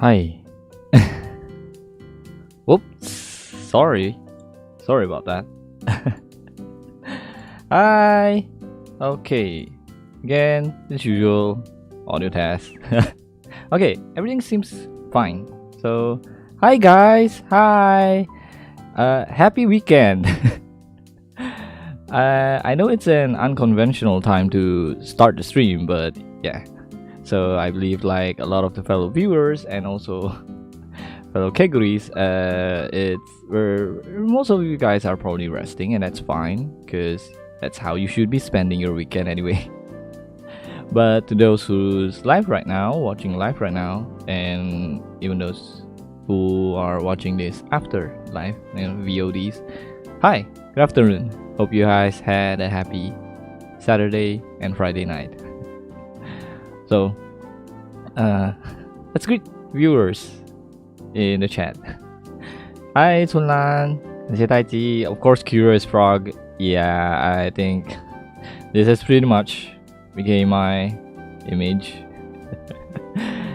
Hi. Whoops. Sorry about that. Hi. Okay. Again, as usual, audio test. Okay, everything seems fine. So, hi guys. Hi. Happy weekend. I know it's an unconventional time to start the stream, but yeah. So I believe like a lot of the fellow viewers and also fellow categories, it's where most of you guys are probably resting, and that's fine because that's how you should be spending your weekend anyway. But to those who's live right now, watching live right now, and even those who are watching this after live, VODs, hi, good afternoon. Hope you guys had a happy Saturday and Friday night. So, let's greet viewers in the chat. Hi, Chunlan. 感谢待机. Of course, Curious Frog. Yeah, I think this is pretty much became my image.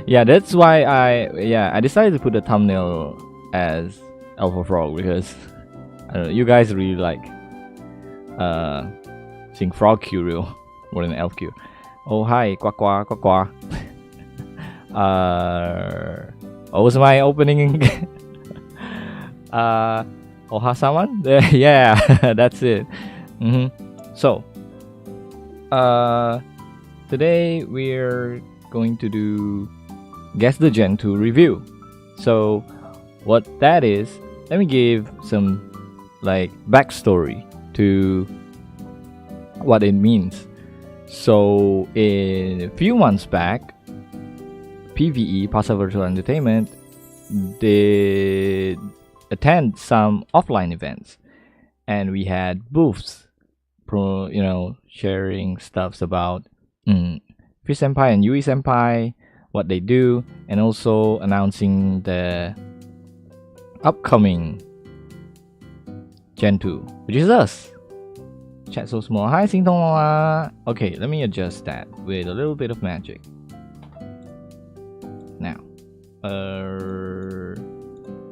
Yeah, that's why I decided to put the thumbnail as Alpha Frog because I don't know, you guys really like seeing Frog Curio more than Elf Curio. Oh hi, quack quack quack quack. What was my opening? Ohasaman? Yeah, that's it. So, today we're going to do Guess the Gen 2 review. So, what that is, let me give some like backstory to what it means. So, a few months back, PVE, Passive Virtual Entertainment, did attend some offline events, and we had booths, sharing stuffs about Fish Senpai and Yui Senpai, what they do, and also announcing the upcoming Gen 2, which is us. Chat so small. Hi, Singtong. Okay, let me adjust that with a little bit of magic. Now,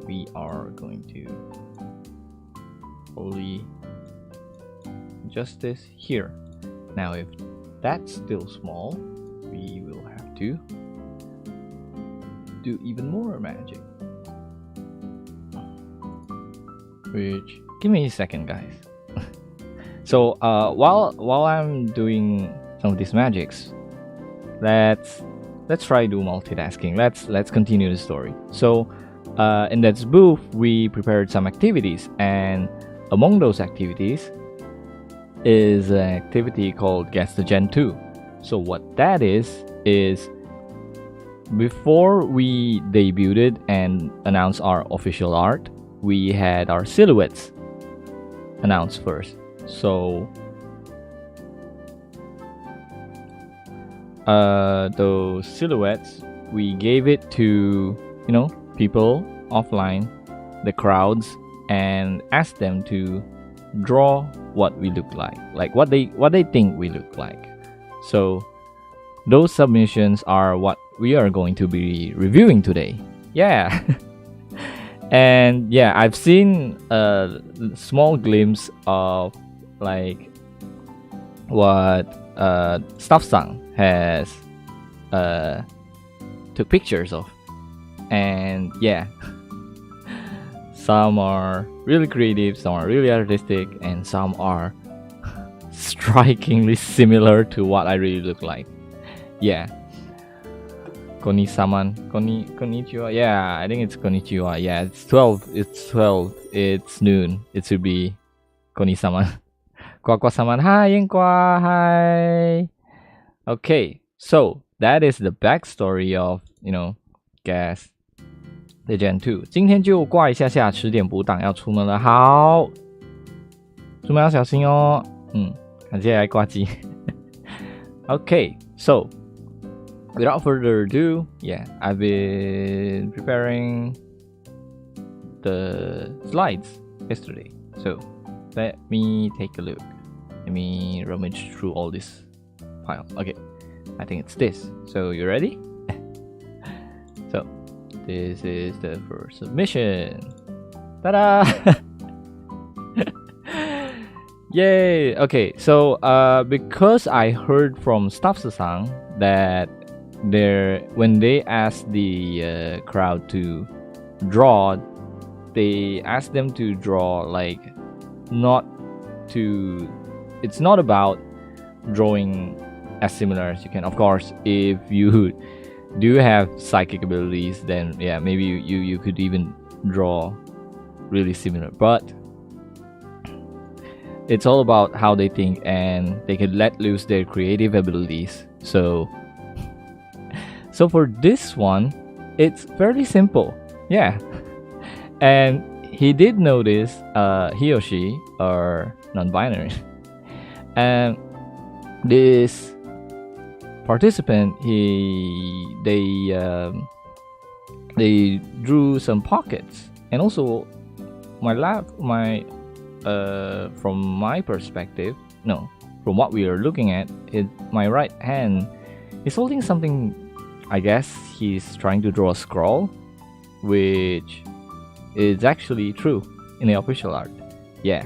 we are going to only adjust this here. Now, if that's still small, we will have to do even more magic. Which, give me a second, guys. So while I'm doing some of these magics, let's try do multitasking. Let's continue the story. So in that booth we prepared some activities, and among those activities is an activity called Guess the Gen 2. So what that is before we debuted and announced our official art, we had our silhouettes announced first. So those silhouettes, we gave it to people offline, the crowds, and asked them to draw what we look like what they think we look like. So those submissions are what we are going to be reviewing today. Yeah. And yeah, I've seen a small glimpse of like what Staff-san has took pictures of, and yeah, some are really creative, some are really artistic, and some are strikingly similar to what I really look like. Yeah. Konnichiwa. Yeah, I think it's konnichiwa. Yeah, it's 12. It's noon. It should be Koni-sama. Kwa-kwa-sama. Hi, Inkwa. Hi. Okay, so that is the backstory of, Guess the Gen 2. 今天就挂一下下，10点补档要出门了。好，出门要小心哦。感谢来挂机。Okay, so without further ado, yeah, I've been preparing the slides yesterday. So let me take a look. Let me rummage through all this file. Okay, I think it's this. So you ready? So this is the first submission. Ta-da! Yay! Okay, so because I heard from Staff-san that when they asked the crowd to draw, they asked them to draw like it's not about drawing as similar as you can. Of course, if you do have psychic abilities, then yeah, maybe you could even draw really similar, but it's all about how they think and they can let loose their creative abilities. So for this one, it's fairly simple, yeah. And he did notice he or she are non-binary, and this participant, they drew some pockets, and also from my perspective, no, from what we are looking at, my right hand is holding something. I guess he's trying to draw a scroll, which is actually true in the official art, yeah.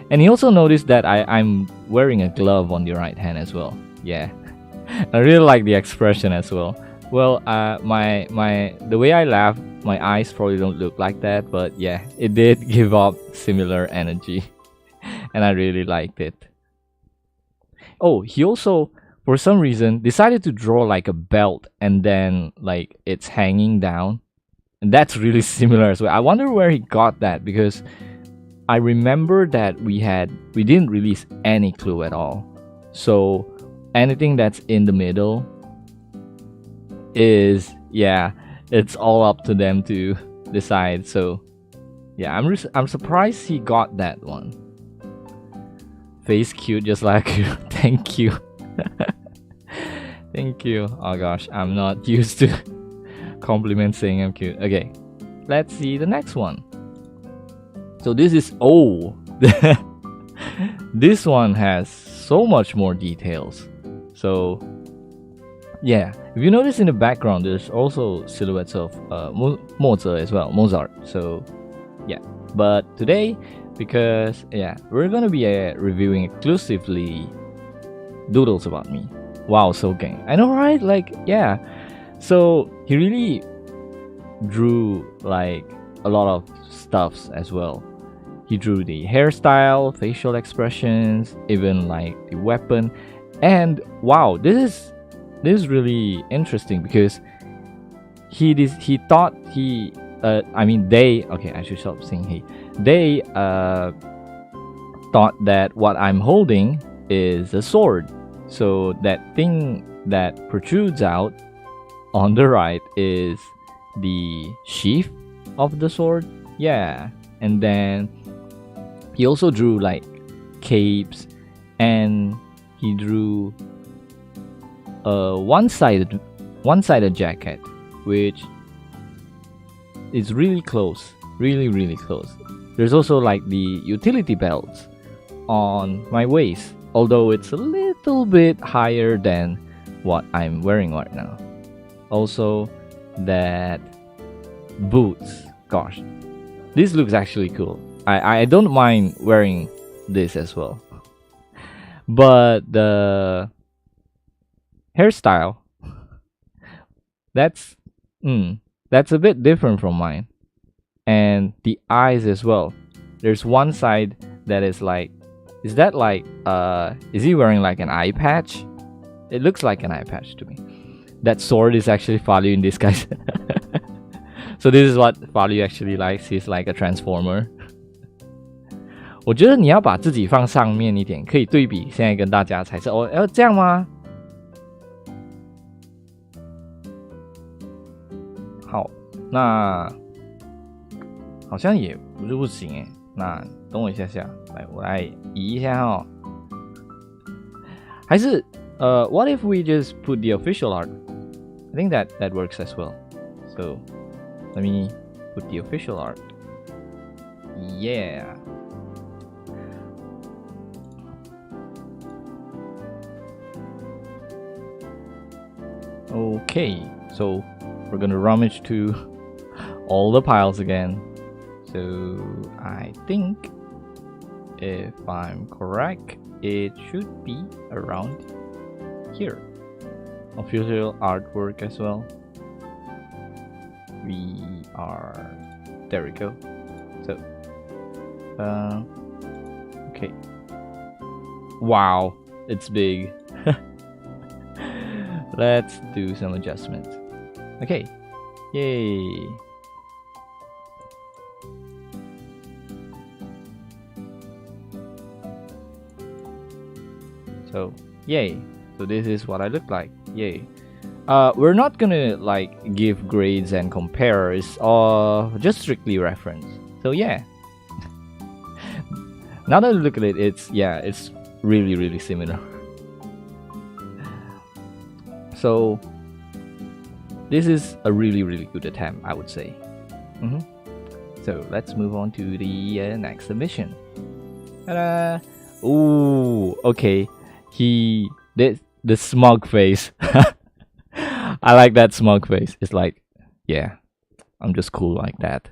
And he also noticed that I'm wearing a glove on the right hand as well, yeah. I really like the expression as well. Well, the way I laugh, my eyes probably don't look like that, but yeah, it did give off similar energy, and I really liked it. Oh, he also, for some reason, decided to draw like a belt, and then like it's hanging down, and that's really similar as well. I wonder where he got that, because I remember that we didn't release any clue at all. So anything that's in the middle is, yeah, it's all up to them to decide. So yeah, I'm surprised he got that one. Face cute just like you. Thank you. Thank you. Oh gosh, I'm not used to compliments saying I'm cute. Okay, let's see the next one. So this is, oh, this one has so much more details. So yeah, if you notice in the background, there's also silhouettes of Mozart as well, Mozart. So yeah, but today, because yeah, we're gonna be reviewing exclusively doodles about me. Wow, so gang, I know, right? Like, yeah. So he really drew like a lot of stuffs as well. He drew the hairstyle, facial expressions, even like the weapon. And wow, this is really interesting, because they, okay, I should stop saying he. They thought that what I'm holding is a sword. So that thing that protrudes out on the right is the sheath of the sword, yeah. And then he also drew like capes, and he drew one-sided jacket, which is really close, really close. There's also like the utility belts on my waist, although it's a little bit higher than what I'm wearing right now. Also, that boots, gosh, this looks actually cool. I don't mind wearing this as well. But the hairstyle, that's a bit different from mine. And the eyes as well. There's one side that is like, is that like is he wearing like an eye patch? It looks like an eye patch to me. That sword is actually Falu in disguise. So this is what Falu actually likes. He's like a transformer. 我觉得你要把自己放上面一点，可以对比现在跟大家才是哦，要这样吗？好，那好像也不是不行诶。那等我一下下，来，我来移一下哦。还是what if we just put the official art? I think that works as well. So let me put the official art. Yeah. Okay, so we're gonna rummage to all the piles again. So I think, if I'm correct, it should be around here. Official artwork as well. There we go. So okay, wow, it's big. Let's do some adjustments. Okay, yay. So yay, so this is what I look like. Yay. We're not gonna like give grades and compare, it's just strictly reference. So yeah. Now that I look at it, it's really similar. So this is a really good attempt, I would say. So let's move on to the next submission. Ooh, okay. He did the smug face. I like that smug face. It's like, yeah, I'm just cool like that.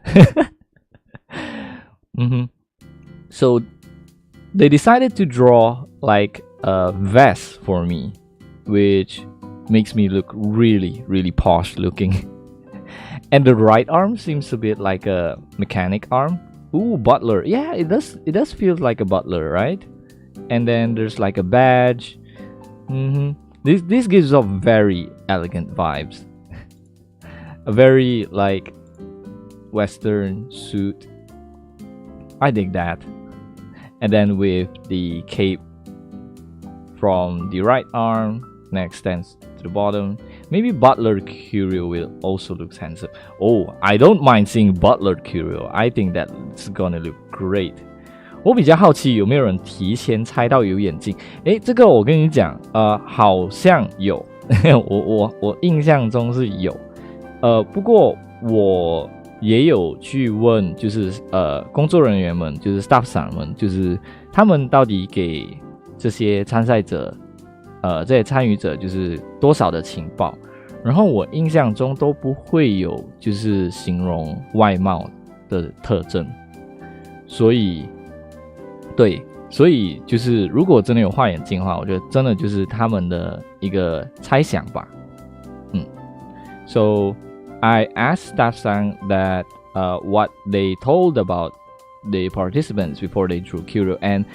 So they decided to draw like a vest for me, which makes me look really posh looking. And the right arm seems a bit like a mechanic arm. Ooh, butler. Yeah, it does feel like a butler, right? And then there's like a badge. This gives off very elegant vibes. A very like Western suit. I dig that. And then with the cape from the right arm, next extends to the bottom. Maybe Butler Curio will also look handsome. Oh, I don't mind seeing Butler Curio. I think that's gonna look great. 我比较好奇有没有人提前猜到有眼镜？诶，这个我跟你讲，好像有，我印象中是有，不过我也有去问，就是工作人员们，就是 staff 上们，就是他们到底给这些参赛者，这些参与者就是多少的情报，然后我印象中都不会有就是形容外貌的特征，所以。对，所以就是如果真的有画眼镜的话，我觉得真的就是他们的一个猜想吧。So I asked staff sang that what they told about the participants before they drew Curio, and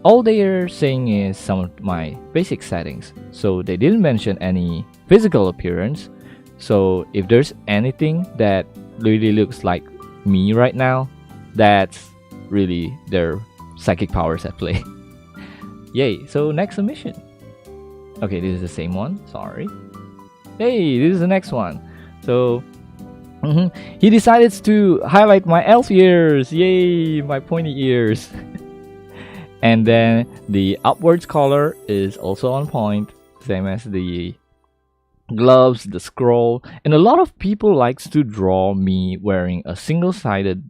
all they are saying is some of my basic settings. So they didn't mention any physical appearance. So if there's anything that really looks like me right now, that's really their psychic powers at play. Yay, so next submission. Okay, this is the same one, sorry. Hey, this is the next one. So, he decides to highlight my elf ears. Yay, my pointy ears. And then the upwards collar is also on point, same as the gloves, the scroll. And a lot of people likes to draw me wearing a single-sided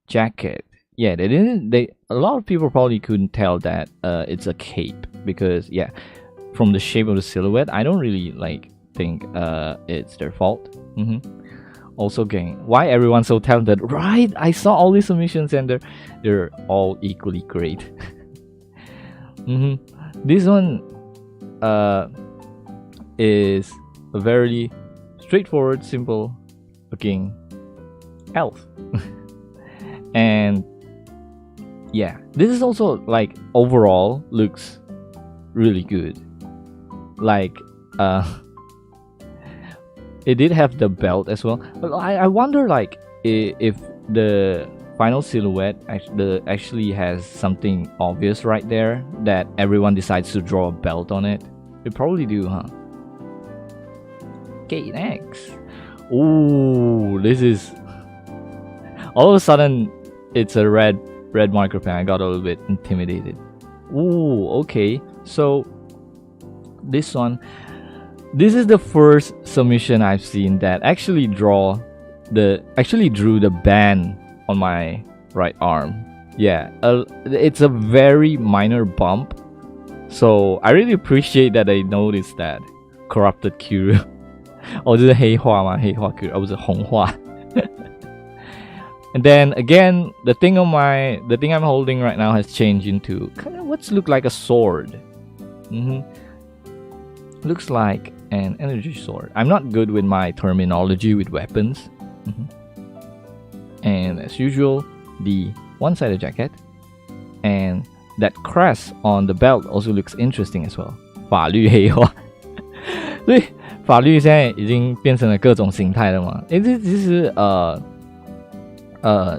jacket. Yeah, a lot of people probably couldn't tell that it's a cape because yeah, from the shape of the silhouette, I don't really think it's their fault. Also, gang, why everyone's so talented, right? I saw all these submissions and they're all equally great. This one is a very straightforward, simple looking elf. And yeah, this is also like overall looks really good. Like it did have the belt as well, but I wonder like if the final silhouette actually has something obvious right there that everyone decides to draw a belt on it. They probably do, huh? Okay, next. Ooh, this is all of a sudden it's a red marker pen. I got a little bit intimidated. Ooh, okay. So this is the first submission I've seen that actually drew the band on my right arm. Yeah, it's a very minor bump. So I really appreciate that they noticed that. Corrupted Curio. 哦，这是黑化吗？黑化 Curio， 不是红化。And then again, the thing I'm holding right now has changed into kind of what's look like a sword. Looks like an energy sword. I'm not good with my terminology with weapons. And as usual, the one-sided jacket and that crest on the belt also looks interesting as well. 法律黑化，所以法律现在已经变成了各种形态了嘛？这其实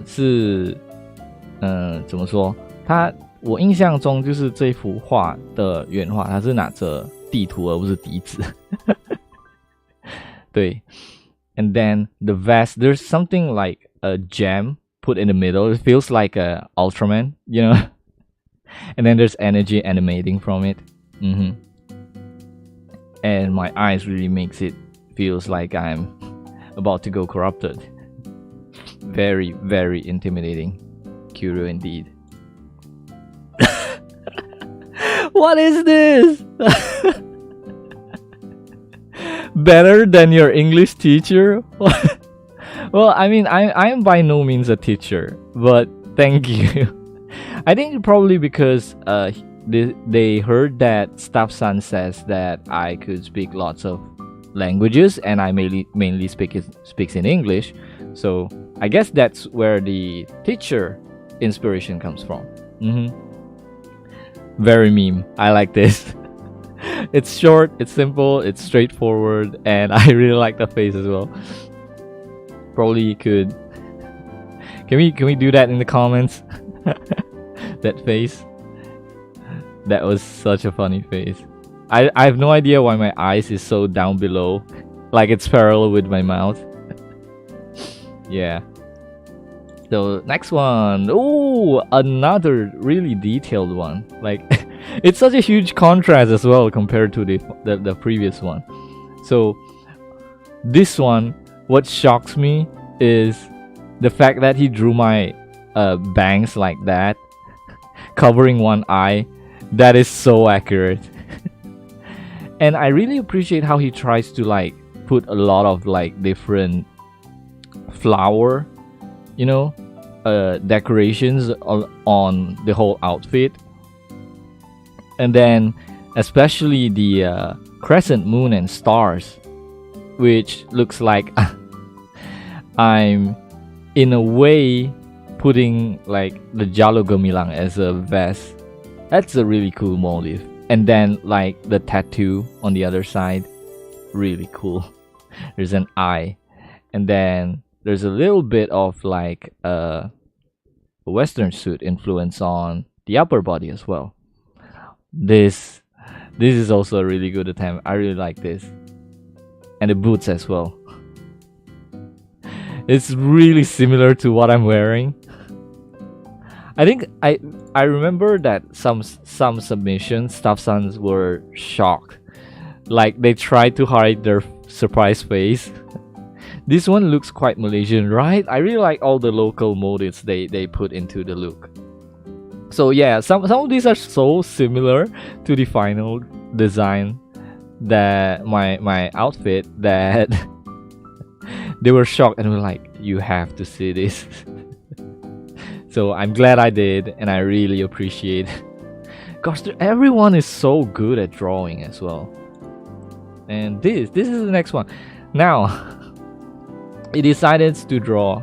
是怎么说？我印象中就是这幅画的原画，它是拿着地图而不是笛子。对 ，and then the vest, there's something like a gem put in the middle. It feels like a Ultraman, you know. And then there's energy emanating from it. And my eyes really makes it feels like I'm about to go corrupted. Very, very intimidating. Curio indeed. What is this? Better than your English teacher? Well, I mean, I am by no means a teacher, but thank you. I think probably because they heard that Staff-san says that I could speak lots of languages, and I mainly speaks in English. So I guess that's where the teacher inspiration comes from. Very meme. I like this. It's short, it's simple, it's straightforward, and I really like the face as well. Probably could. Can we do that in the comments? That face. That was such a funny face. I have no idea why my eyes is so down below, like it's parallel with my mouth. Yeah. So next one. Oh, another really detailed one. Like it's such a huge contrast as well compared to the previous one. So this one, what shocks me is the fact that he drew my bangs like that, covering one eye. That is so accurate. And I really appreciate how he tries to like put a lot of like different flower, you know, decorations on the whole outfit. And then especially the crescent moon and stars, which looks like I'm in a way putting like the Jalo Gemilang as a vest. That's a really cool motif. And then like the tattoo on the other side, really cool. There's an eye, and then there's a little bit of like a western suit influence on the upper body as well. This is also a really good attempt. I really like this. And the boots as well. It's really similar to what I'm wearing. I think I remember that some submissions, Staff-sons were shocked. Like they tried to hide their surprised face. This one looks quite Malaysian, right? I really like all the local motifs they put into the look. So yeah, some of these are so similar to the final design that my outfit that they were shocked and were like, you have to see this. So I'm glad I did, and I really appreciate it. Gosh, everyone is so good at drawing as well. And this is the next one. Now, he decided to draw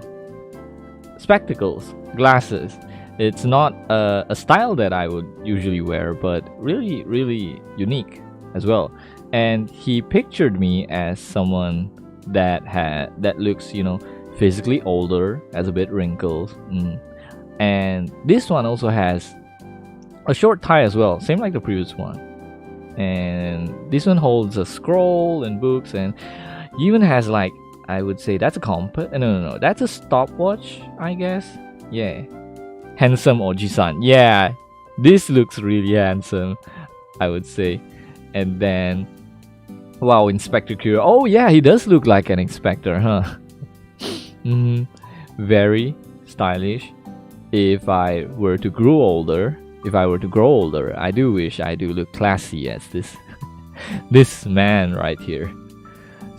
spectacles, glasses. It's not a style that I would usually wear, but really, really unique as well. And he pictured me as someone that looks, you know, physically older, has a bit wrinkles. And this one also has a short tie as well, same like the previous one. And this one holds a scroll and books, and even has like, I would say that's a compass. No, that's a stopwatch, I guess. Yeah, handsome Oji-san. Yeah, this looks really handsome, I would say. And then, wow, Inspector Curio. Oh yeah, he does look like an inspector, huh? Very stylish. If I were to grow older, I do wish I do look classy as this man right here.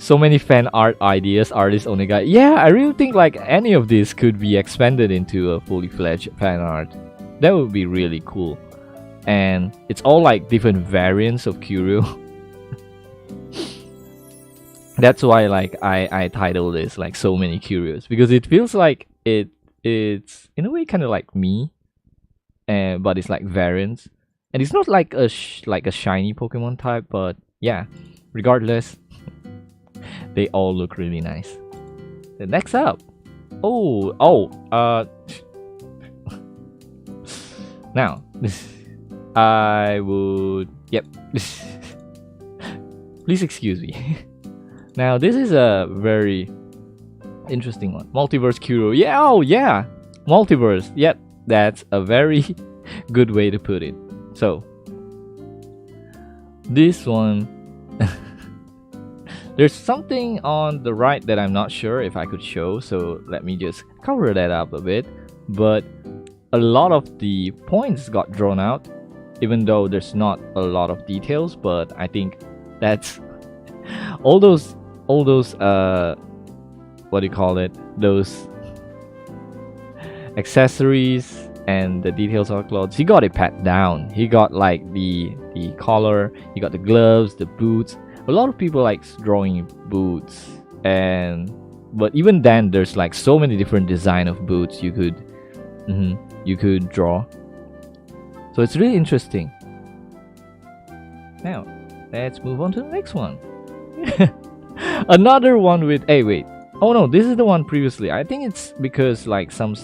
so many fan art ideas, artist onega. Yeah, I really think like any of this could be expanded into a fully fledged fan art. That would be really cool. And it's all like different variants of Curio. That's why like I title this like so many Curios, because it feels like it's in a way kind of like me, but it's like variants, and it's not like like a shiny Pokemon type, but yeah, regardless, they all look really nice. The next up, now I would, yep. Please excuse me. Now this is a very interesting one. Multiverse Curio. Yeah, oh yeah, multiverse. Yep, that's a very good way to put it. So this one, there's something on the right that I'm not sure if I could show, so let me just cover that up a bit. But a lot of the points got drawn out, even though there's not a lot of details. But I think that's all those what do you call it, those accessories and the details of clothes, he got it pat down. He got like the collar, he got the gloves, the boots. A lot of people like drawing boots, and but even then there's like so many different design of boots you could draw. So it's really interesting. Now let's move on to the next one. Another one with, hey wait, oh no, this is the one previously. I think it's because like some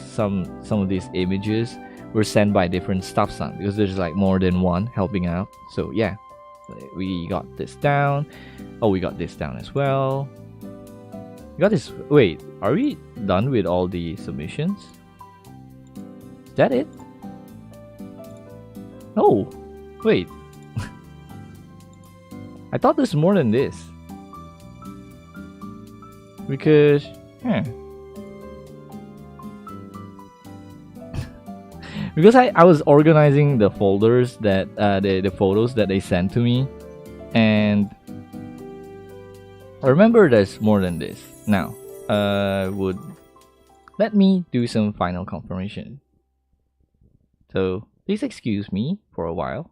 of these images were sent by different staff son, because there's like more than one helping out. So yeah, we got this down. Oh, we got this down as well. We got this. Wait, are we done with all the submissions? Is that it? Oh, wait. I thought there's more than this. Because, because I was organizing the folders that the photos that they sent to me, and I remember there's more than this. Now, would let me do some final confirmation. So please excuse me for a while.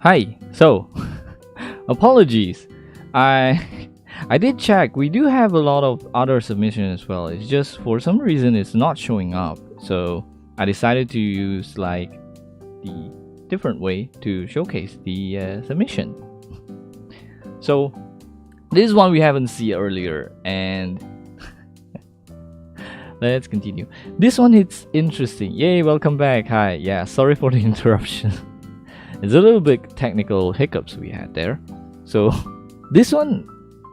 Hi. So, apologies. I did check. We do have a lot of other submissions as well. It's just for some reason it's not showing up. So I decided to use like the different way to showcase the submission. So this is one we haven't seen earlier, and let's continue. This one, it's interesting. Yay, welcome back. Hi. Yeah, sorry for the interruption. It's a little bit technical hiccups we had there. So this one,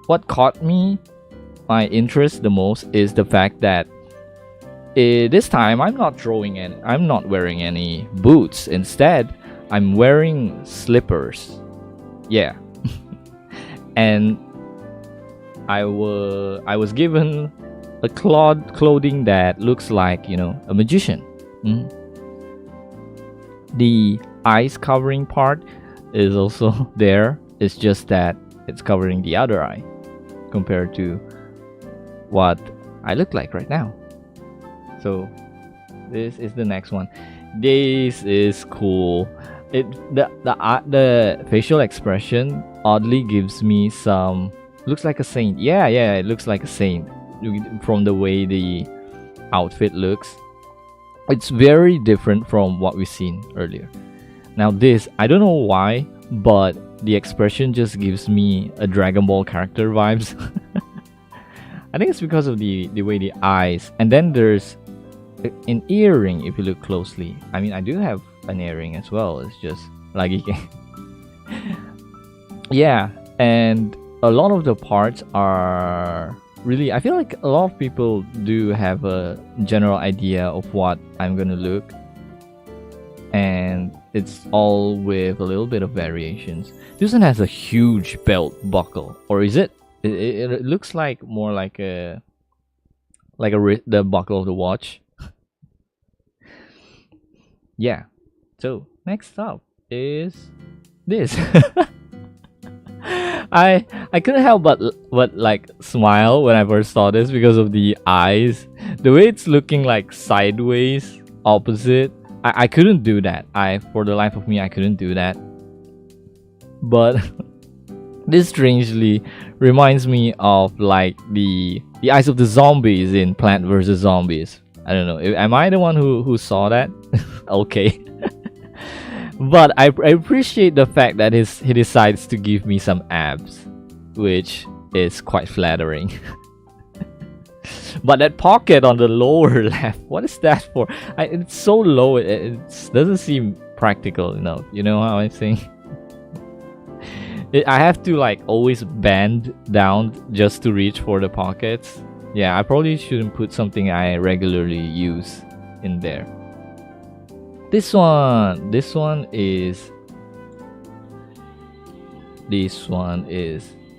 what caught my interest the most is the fact that this time I'm not wearing any boots. Instead, I'm wearing slippers. Yeah. And I was given a clothing that looks like, you know, a magician. The eyes covering part is also there. It's just that it's covering the other eye compared to what I look like right now. So this is the next one. This is cool. The facial expression oddly gives me some, looks like a saint. Yeah, it looks like a saint from the way the outfit looks. It's very different from what we've seen earlier. Now this, I don't know why, but the expression just gives me a Dragon Ball character vibes. I think it's because of the way the eyes, and then there's an earring if you look closely. I mean, I do have an earring as well. It's just like yeah, and a lot of the parts are really, I feel like a lot of people do have a general idea of what I'm gonna look, and it's all with a little bit of variations. This one has a huge belt buckle, or is it? It looks like more like the buckle of the watch. Yeah. So next up is this. I couldn't help but like smile when I first saw this because of the eyes, the way it's looking like sideways, opposite. I couldn't do that. For the life of me, I couldn't do that. But this strangely reminds me of like the eyes of the zombies in Plant vs Zombies. I don't know. Am I the one who saw that? Okay. But I appreciate the fact that he decides to give me some abs, which is quite flattering. But that pocket on the lower left, what is that for? It's so low, it doesn't seem practical enough. You know how I'm saying? I have to like always bend down just to reach for the pockets. Yeah, I probably shouldn't put something I regularly use in there. This one is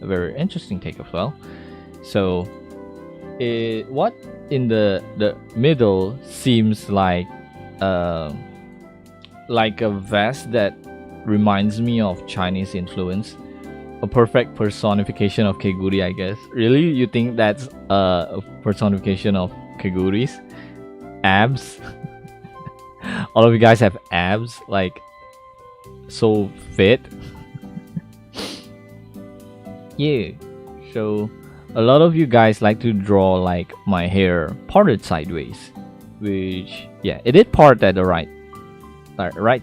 a very interesting take as well. So what in the middle seems like a vest that reminds me of Chinese influence, a perfect personification of Keguri, I guess. Really, you think that's a personification of Keguri's abs? All of you guys have abs, like so fit. Yeah, so a lot of you guys like to draw like my hair parted sideways, which, yeah, it did part at the right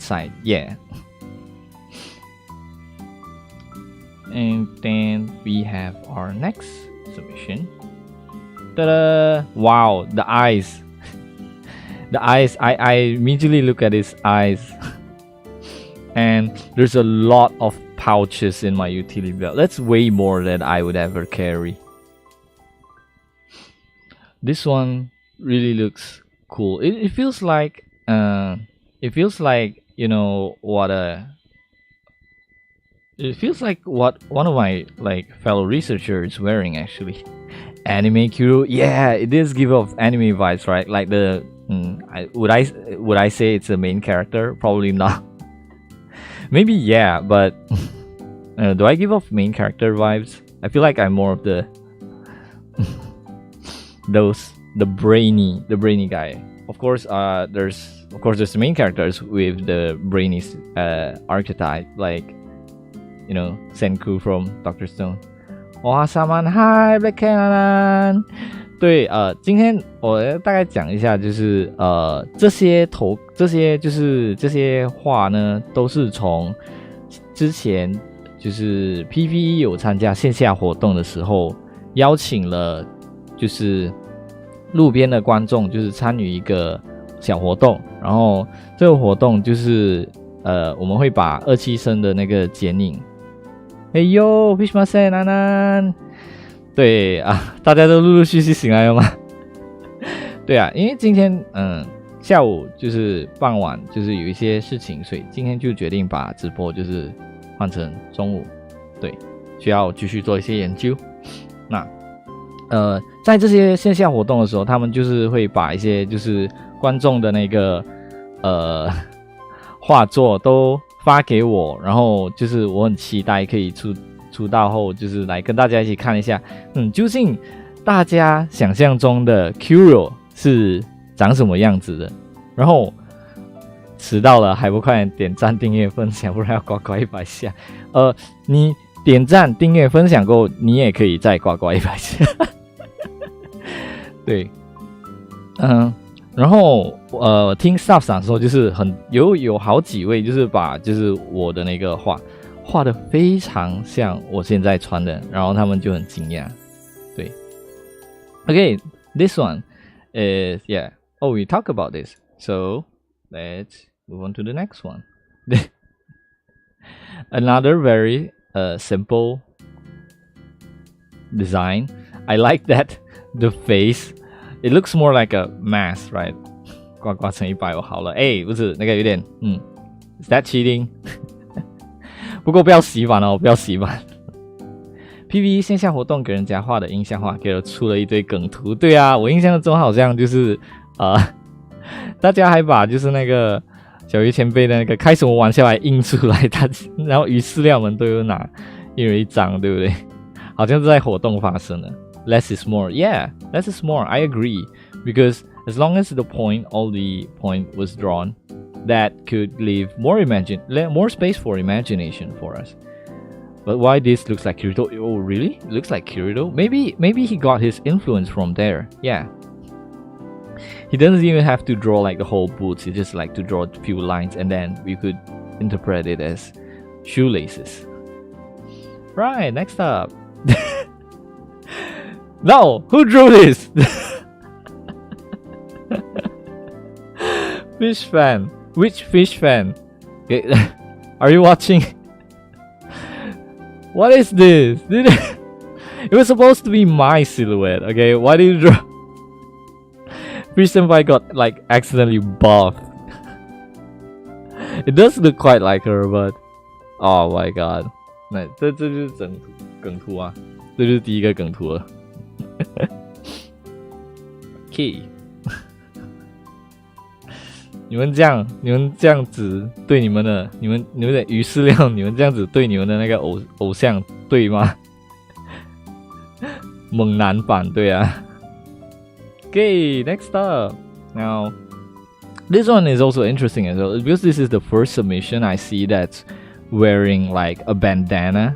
side. Yeah. And then we have our next submission. Ta-da! Wow, the eyes. The eyes, I immediately look at his eyes. And there's a lot of pouches in my utility belt. That's way more than I would ever carry. This one really looks cool. It feels like you know what it feels like what one of my like fellow researchers is wearing actually. Anime Curio, yeah, it does give off anime vibes, right? Like the would I say it's the main character? Probably not. Maybe yeah, but do I give off main character vibes? I feel like I'm more of the the brainy guy. Of course, there's the main characters with the brainy archetype, like you know Senku from Dr. Stone。哇，Saman Hi Black Cannon。对，今天我大概讲一下，就是这些话呢，都是从之前就是 PVE 有参加线下活动的时候，邀请了就是路边的观众，就是参与一个小活动，然后这个活动就是我们会把27声的那个剪影，哎呦 ，Fishmasen 安安，对啊，大家都陆陆续续醒来了吗？对啊，因为今天下午就是傍晚，就是有一些事情，所以今天就决定把直播就是换成中午，对，需要继续做一些研究。那在这些线下活动的时候，他们就是会把一些就是观众的那个画作都发给我，然后就是我很期待可以出道后就是来跟大家一起看一下，究竟大家想象中的 Curio 是长什么样子的。然后迟到了还不快点点赞、订阅、分享，不然要呱呱100下。你点赞、订阅、分享过后，你也可以再呱呱100下。对，然后听 staff 上说，就是有好几位就是把就是我的那个画的非常像我现在穿的，然后他们就很惊讶。对 ，Okay, this one is yeah. Oh, we talk about this, so let's move on to the next one. Another very simple design. I like that the face. It looks more like a mask, right? 呱呱乘100我好了，不是那个有点，Is that cheating? 不过不要洗版哦，不要洗版。PVE 线下活动给人家画的印象画，给了出了一堆梗图。对啊，我印象中好像就是大家还把就是那个小鱼前辈的那个开什么玩笑还印出来，然后鱼饲料们都有拿一人一张，对不对？好像是在活动发生的。Less is more. Yeah, less is more. I agree. Because as long as all the point was drawn, that could leave more space for imagination for us. But why this looks like Kirito? Oh, really? It looks like Kirito? Maybe he got his influence from there. Yeah. He doesn't even have to draw like the whole boots. He just like to draw a few lines, and then we could interpret it as shoelaces. Right. Next up. No, who drew this? Fish fan. Which fish fan? Okay. Are you watching? What is this? It was supposed to be my silhouette, okay? Why did you draw? Fish senpai got like accidentally buffed. It does look quite like her, but oh my god. 那这就是梗图啊，这就是第一个梗图了。Key 你们这样子对你们的鱼饲料，你们这样子对你们的那个偶像对吗？猛男版对啊。Okay, next up. Now, this one is also interesting as well because this is the first submission I see that's wearing like a bandana.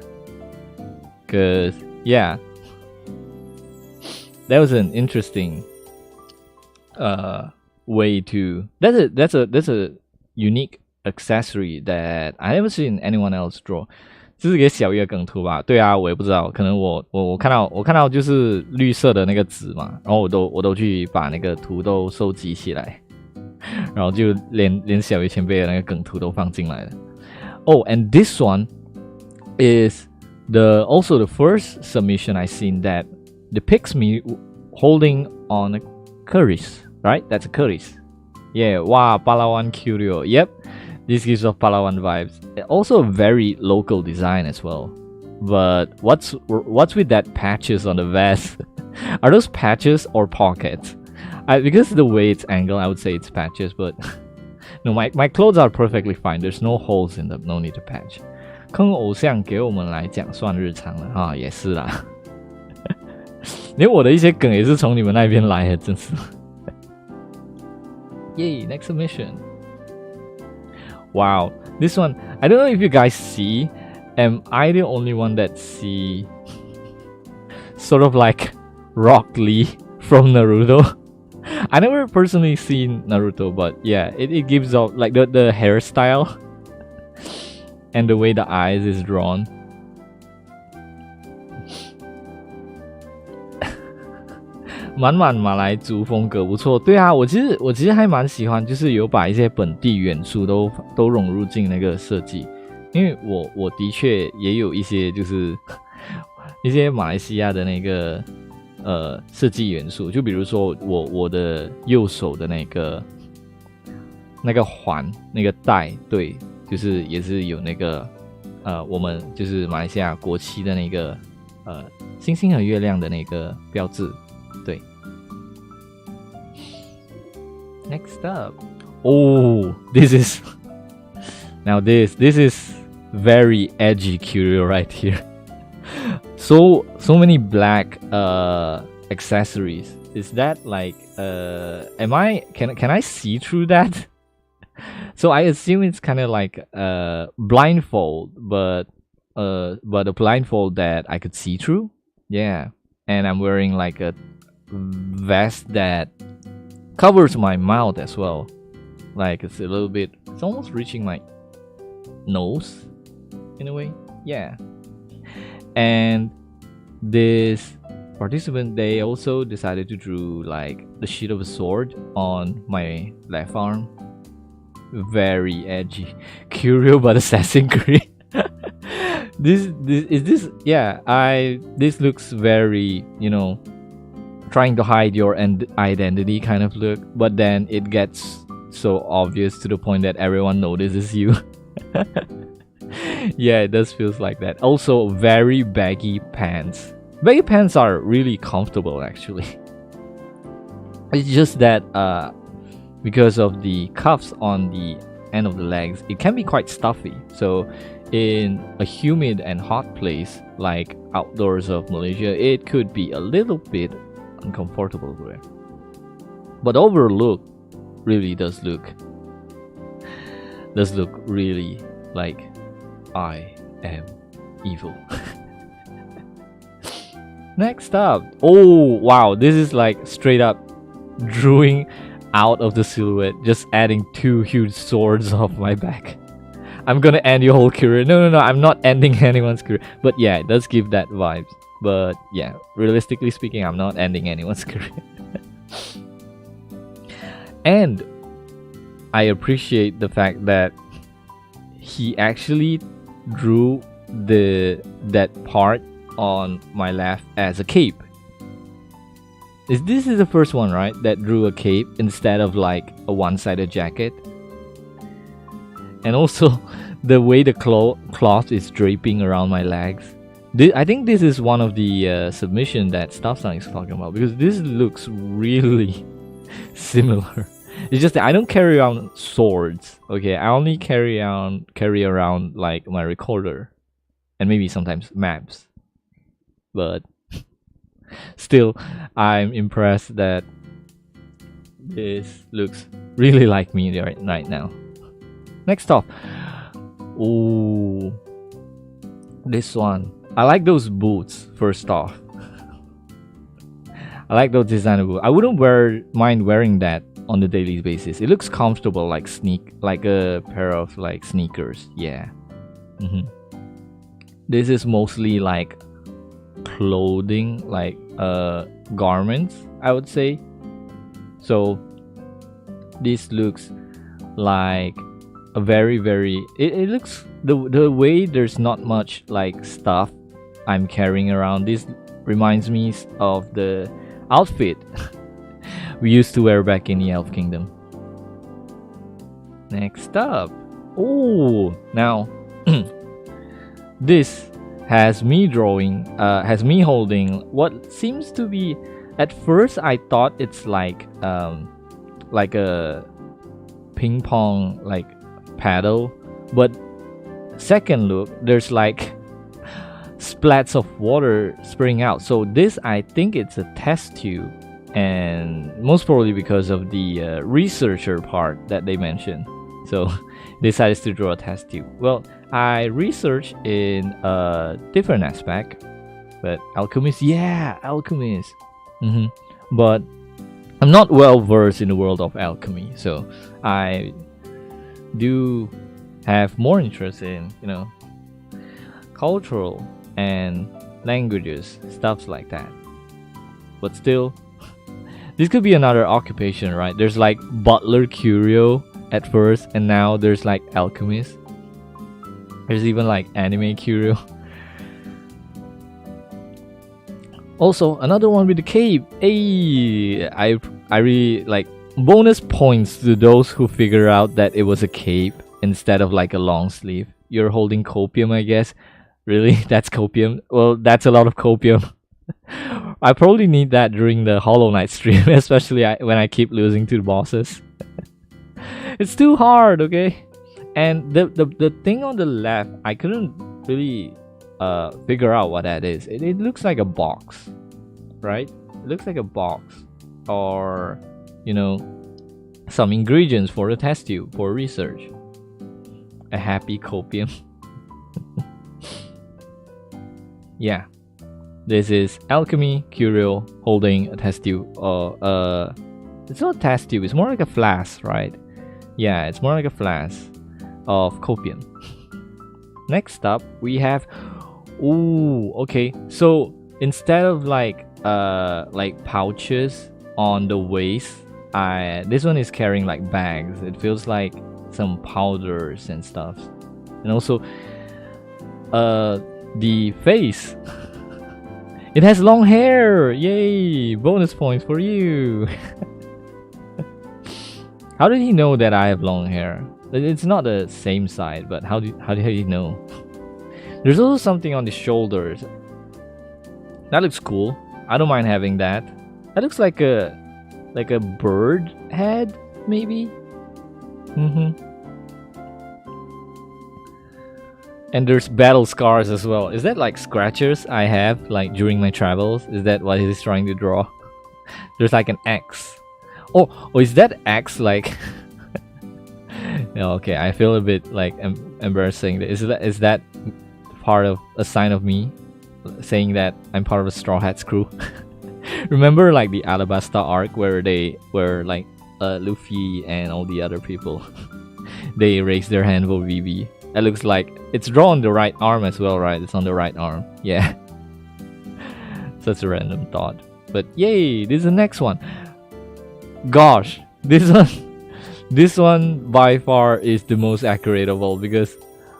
Cause yeah, that was an interesting way to that's a unique accessory that I haven't seen anyone else draw. 这是个小鱼的梗图吧？对啊，我也不知道，可能我看到就是绿色的那个纸嘛，然后我都去把那个图都收集起来，然后就连小鱼前辈的那个梗图都放进来了。Oh, and this one is also the first submission I seen that depicts me holding on a curis, right? That's a curis. Yeah, wow, Palawan Curio. Yep, this gives off Palawan vibes. Also a very local design as well. But what's with that patches on the vest? Are those patches or pockets? Because the way it's angled, I would say it's patches, but no, my clothes are perfectly fine. There's no holes in them, no need to patch. 坑偶像给我们来讲算日常了啊，也是啦。连我的一些梗也是从你们那边来的，真是。Yay, next submission. Wow, this one, I don't know if you guys see, am I the only one that see sort of like Rock Lee from Naruto? I never personally seen Naruto, but yeah, it gives off like the hairstyle and the way the eyes is drawn. 满满马来族风格不错，对啊，我其实还蛮喜欢，就是有把一些本地元素都融入进那个设计，因为我的确也有一些就是一些马来西亚的那个设计元素，就比如说我的右手的那个环那个带，对，就是也是有那个我们就是马来西亚国旗的那个星星和月亮的那个标志。对 ，Next up, oh, this is very edgy Curio right here. So many black accessories. Is that like can I see through that? So I assume it's kind of like blindfold, but a blindfold that I could see through. Yeah, and I'm wearing like a vest that covers my mouth as well, like it's a little bit, it's almost reaching my nose in a way. Yeah, and this participant, they also decided to draw like the sheath of a sword on my left arm. Very edgy Curio but Assassin's Creed. this looks very, you know, trying to hide your identity kind of look, but then it gets so obvious to the point that everyone notices you. Yeah, it does feels like that. Also, very baggy pants. Baggy pants are really comfortable actually. It's just that because of the cuffs on the end of the legs, it can be quite stuffy. So in a humid and hot place like outdoors of Malaysia, it could be a little bit uncomfortable to wear. But overall look really does look really like I am evil. Next up, oh wow, this is like straight up drawing out of the silhouette, just adding two huge swords off my back. I'm gonna end your whole career. No, I'm not ending anyone's career. But yeah, it does give that vibes. But yeah, realistically speaking, I'm not ending anyone's career. And I appreciate the fact that he actually drew that part on my left as a cape. This is the first one, right, that drew a cape instead of like a one-sided jacket. And also the way the cloth is draping around my legs. I think this is one of the submission that Staffsan is talking about, because this looks really similar. It's just that I don't carry around swords, okay? I only carry around like my recorder and maybe sometimes maps. But still, I'm impressed that this looks really like me right now. Next up, oh, this one. I like those boots. First off, I like those designer boots. I wouldn't mind wearing that on the daily basis. It looks comfortable, like a pair of like sneakers. Yeah. This is mostly like clothing, like garments, I would say. So this looks like a very it looks the way there's not much like stuff I'm carrying around. This reminds me of the outfit we used to wear back in the Elf Kingdom. Next up, oh, now this has me holding what seems to be, at first I thought it's like a ping pong like paddle, but second look, there's like splats of water spraying out. So this, I think it's a test tube, and most probably because of the researcher part that they mentioned. So decided to draw a test tube. Well, I research in a different aspect, but alchemist, yeah, alchemist. But I'm not well versed in the world of alchemy, so I do have more interest in, cultural and languages, stuff like that. But still, this could be another occupation, right? There's like butler Curio at first, and now there's like alchemist. There's even like anime Curio. Also, another one with the cape. Hey, I really like bonus points to those who figure out that it was a cape instead of like a long sleeve. You're holding copium, I guess. Really? That's copium? Well, that's a lot of copium. I probably need that during the Hollow Knight stream, especially when I keep losing to the bosses. It's too hard, okay? And the thing on the left, I couldn't really figure out what that is. It looks like a box, right? It looks like a box, or some ingredients for the test tube for research. A happy copium. Yeah, this is alchemy Curio holding a test tube. It's not a test tube. It's more like a flask, right? Yeah, it's more like a flask of copium. Next up, we have. Ooh, okay. So instead of like pouches on the waist, this one is carrying like bags. It feels like some powders and stuff, and also the face. It has long hair. Yay! Bonus points for you. How did he know that I have long hair? It's not the same side, but how did he know? There's also something on the shoulders. That looks cool. I don't mind having that. That looks like a bird head, maybe. And there's battle scars as well. Is that like scratches I have like during my travels? Is that what he's trying to draw? There's like an X. Oh, is that X like? Okay, I feel a bit like embarrassing. Is that part of a sign of me saying that I'm part of a Straw Hats crew? Remember like the Alabasta arc where they were like Luffy and all the other people. They raised their hand for VB. It looks like it's drawn on the right arm as well, right? It's on the right arm. Yeah. Such a random thought. But yay, this is the next one. Gosh, this one by far is the most accurate of all, because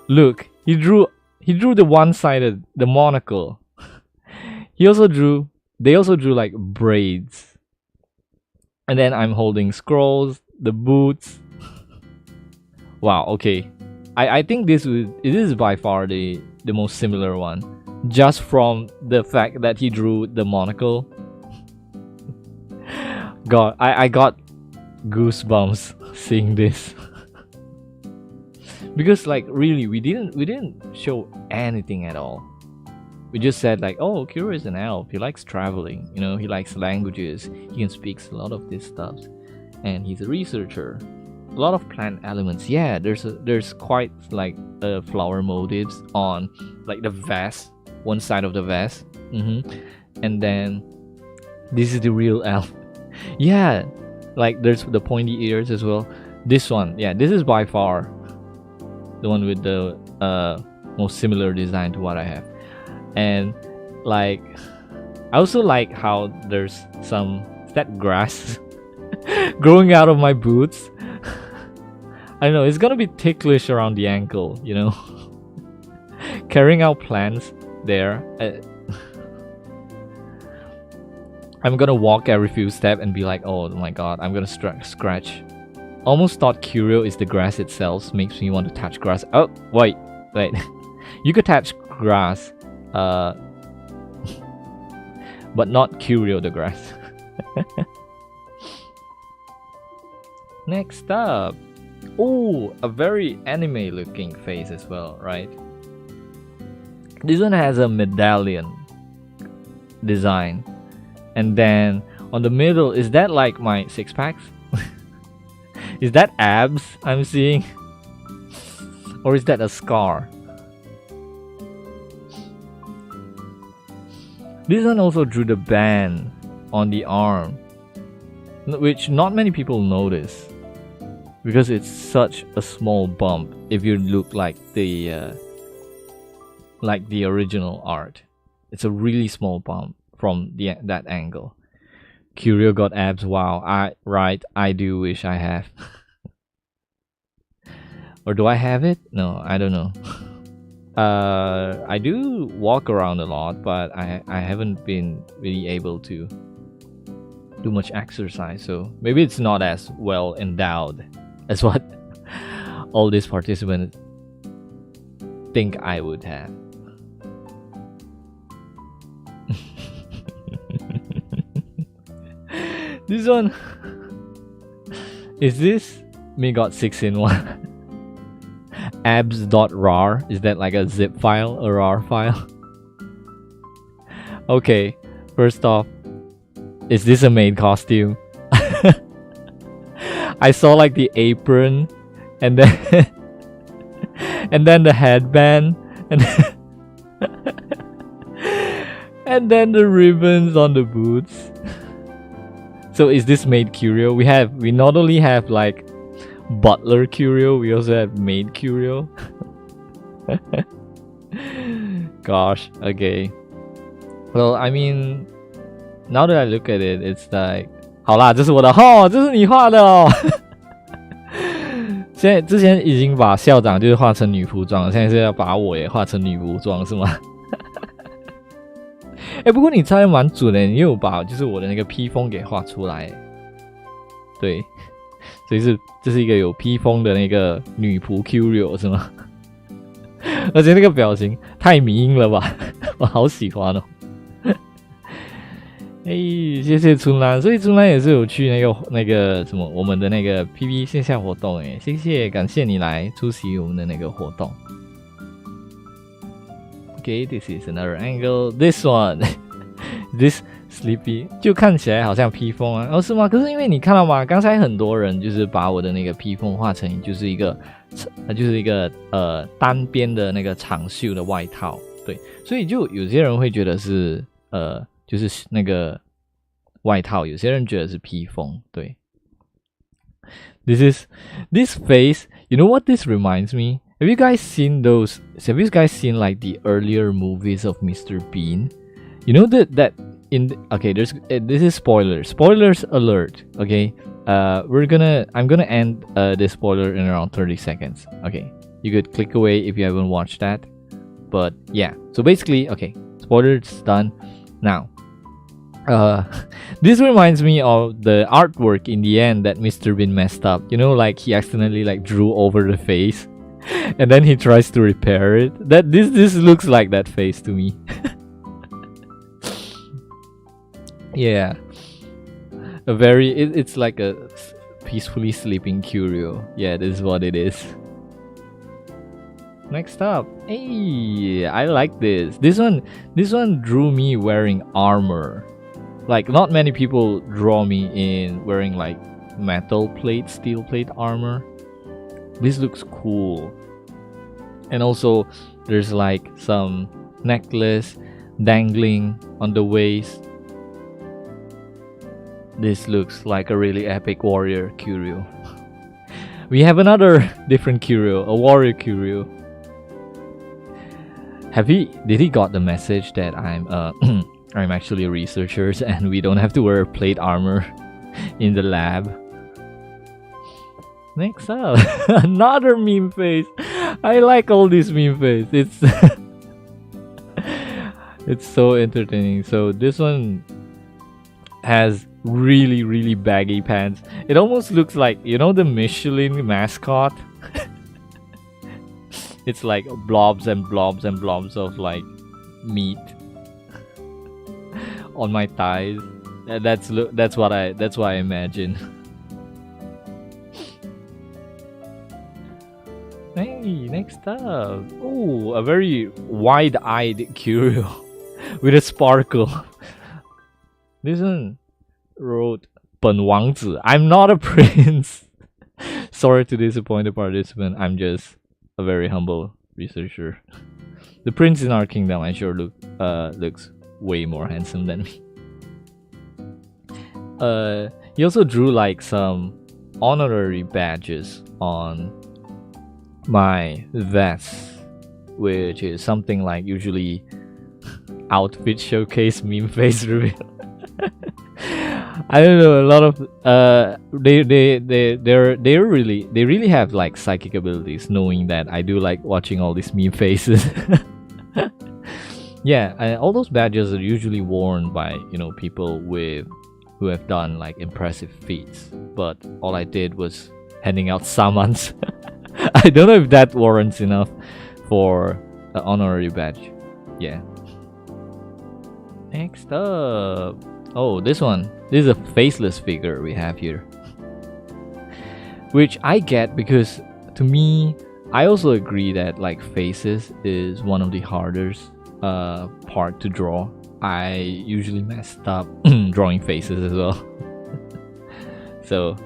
look, he drew the one-sided, the monocle. They also drew like braids. And then I'm holding scrolls, the boots. Wow, okay. I think it is by far the most similar one, just from the fact that he drew the monocle. God, I got goosebumps seeing this. Because like really we didn't show anything at all. We just said like, oh, Curio is an elf, he likes traveling, he likes languages, he can speak a lot of this stuff, and he's a researcher. A lot of plant elements. Yeah, there's quite like flower motifs on like the vest, one side of the vest. And then this is the real elf. Yeah, like there's the pointy ears as well. This one, yeah, this is by far the one with the most similar design to what I have. And like I also like how there's some that grass growing out of my boots. I don't know, it's gonna be ticklish around the ankle, carrying out plants there. I'm gonna walk every few steps and be like, oh my god, I'm gonna scratch. Almost thought Curio is the grass itself, makes me want to touch grass. Oh, wait. You could touch grass, but not Curio the grass. Next up. Oh, a very anime looking face as well, right? This one has a medallion design. And then on the middle, is that like my six packs? Is that abs I'm seeing? Or is that a scar? This one also drew the band on the arm, which not many people notice because it's such a small bump if you look like the original art. It's a really small bump from that angle. Curio got abs. Wow, I do wish I have. Or do I have it? No, I don't know. I do walk around a lot, but I haven't been really able to do much exercise, so maybe it's not as well endowed as what all these participants think I would have. This one is this me got 6-in-1 abs.rar. Is that like a zip file, a rar file? Okay, first off, is this a maid costume? I saw like the apron and then and then the headband and and then the ribbons on the boots. So is this maid Curio? We not only have like butler Curio, we also have maid Curio. Gosh, okay. Well, I mean, now that I look at it, it's like 好啦，这是我的这是你画的哦。之前已经把校长就是画成女服装了，现在是要把我也画成女服装是吗？不过你猜的蛮准的，你有把就是我的那个披风给画出来。对，所以这是一个有披风的那个女仆 Curio 是吗？而且那个表情太迷因了吧，我好喜欢哦。谢谢春兰，所以春兰也是有去那个什么我们的那个 PVE 线下活动谢谢，感谢你来出席我们的那个活动。Okay, this is another angle. This one, this sleepy 就看起来好像披风啊，是吗？可是因为你看到吗？刚才很多人就是把我的那个披风画成就是一个单边的那个长袖的外套，对，所以就有些人会觉得是就是那个外套，有些人觉得是披风，对。This face, you know what this reminds me? Have you guys seen like the earlier movies of Mr. Bean? You know that okay, this is spoilers alert. Okay, I'm gonna end this spoiler in around 30 seconds. Okay, you could click away if you haven't watched that. But yeah, so basically, okay, spoilers done. Now, this reminds me of the artwork in the end that Mr. Bean messed up. You know, like he accidentally like drew over the face. And then he tries to repair it. This looks like that face to me. Yeah, it's like a peacefully sleeping Curio. Yeah, this is what it is. Next up, hey, I like this. This one drew me wearing armor. Like not many people draw me in wearing like steel plate armor. This looks cool. And also there's like some necklace dangling on the waist. This looks like a really epic warrior Curio. We have another different Curio, a warrior Curio. Did he got the message that I'm I'm actually a researcher and we don't have to wear plate armor in the lab? Next up, another meme face. I like all these meme faces. It's so entertaining. So this one has really baggy pants. It almost looks like, you know, the Michelin mascot. It's like blobs and blobs and blobs of like meat on my thighs. That's what I imagine. Hey, next up. Oh, a very wide-eyed Curio with a sparkle. This one wrote 本王子. I'm not a prince. Sorry to disappoint the participant. I'm just a very humble researcher. The prince in our kingdom, I sure looks way more handsome than me. He also drew like some honorary badges on my vest, which is something like usually outfit showcase, meme face reveal. I don't know, a lot of they really have like psychic abilities, knowing that I do like watching all these meme faces. Yeah, all those badges are usually worn by, you know, people who have done like impressive feats, but all I did was handing out summons. I don't know if that warrants enough for an honorary badge. Yeah. Next up, oh, this one. This is a faceless figure we have here, which I get because to me, I also agree that like faces is one of the hardest part to draw. I usually messed up drawing faces as well. So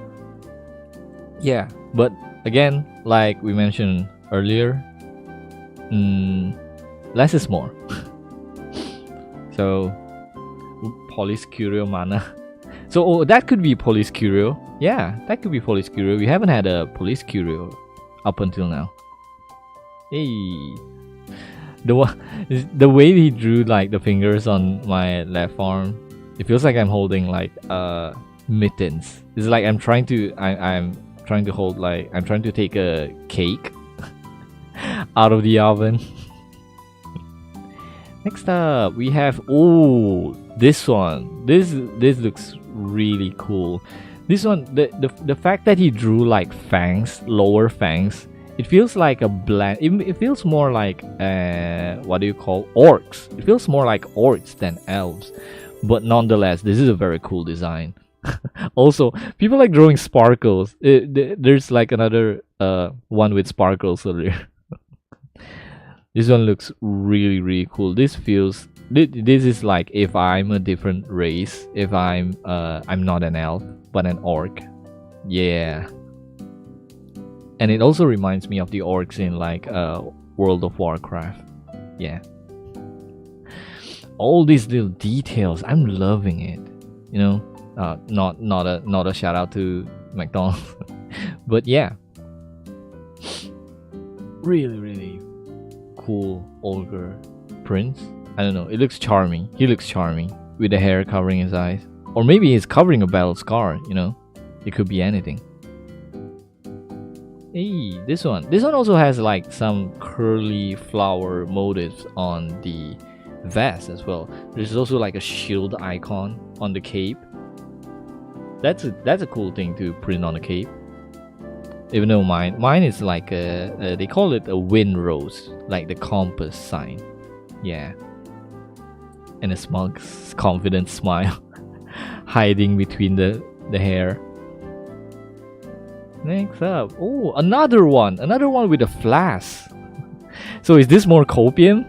yeah, but again, like we mentioned earlier, less is more. So Police Curio mana. So that could be Police Curio. Yeah, that could be Police Curio. We haven't had a Police Curio up until now. Hey, the way he drew like the fingers on my left arm, it feels like I'm holding like mittens. It's like I'm trying to hold, like I'm trying to take a cake out of the oven. Next up, we have this one. This looks really cool. This one, the fact that he drew like fangs, lower fangs, it feels like a blend. It feels more like what do you call orcs? It feels more like orcs than elves, but nonetheless, this is a very cool design. Also, people like drawing sparkles. There's like another one with sparkles earlier. This one looks really cool. This is like if I'm a different race, if I'm not an elf but an orc. Yeah. And it also reminds me of the orcs in like World of Warcraft. Yeah. All these little details, I'm loving it. You know, not a shout out to McDonald's, but yeah, really cool ogre prince. I don't know. It looks charming. He looks charming with the hair covering his eyes, or maybe he's covering a battle scar. You know, it could be anything. Hey, this one also has like some curly flower motifs on the vest as well. There's also like a shield icon on the cape. That's a cool thing to print on the cape. Even though mine is like they call it a wind rose, like the compass sign. Yeah. And a smug, confident smile hiding between the hair. Next up, oh, another one with a flask. So is this more copium?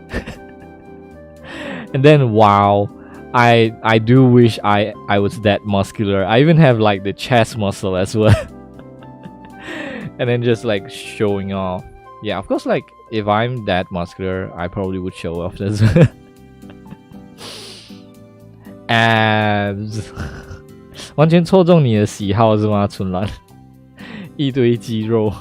And then wow, I do wish I was that muscular. I even have like the chest muscle as well. And then just like showing off. Yeah, of course, like if I'm that muscular, I probably would show off as well. Abs. 完全戳中你的喜好是吗，春兰？一堆肌肉。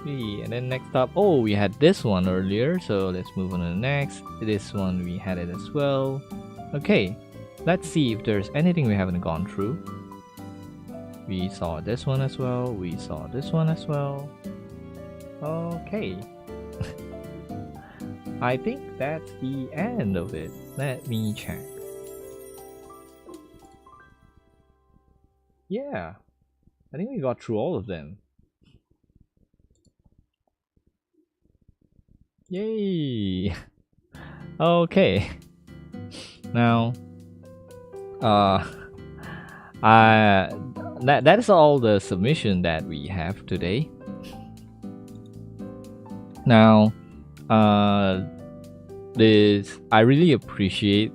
And then next up, oh, we had this one earlier, so let's move on to the next. This one we had it as well. Okay, let's see if there's anything we haven't gone through. We saw this one as well. We saw this one as well. Okay. I think that's the end of it. Let me check. Yeah, I think we got through all of them. Yay! Okay. Now, that is all the submission that we have today. Now, I really appreciate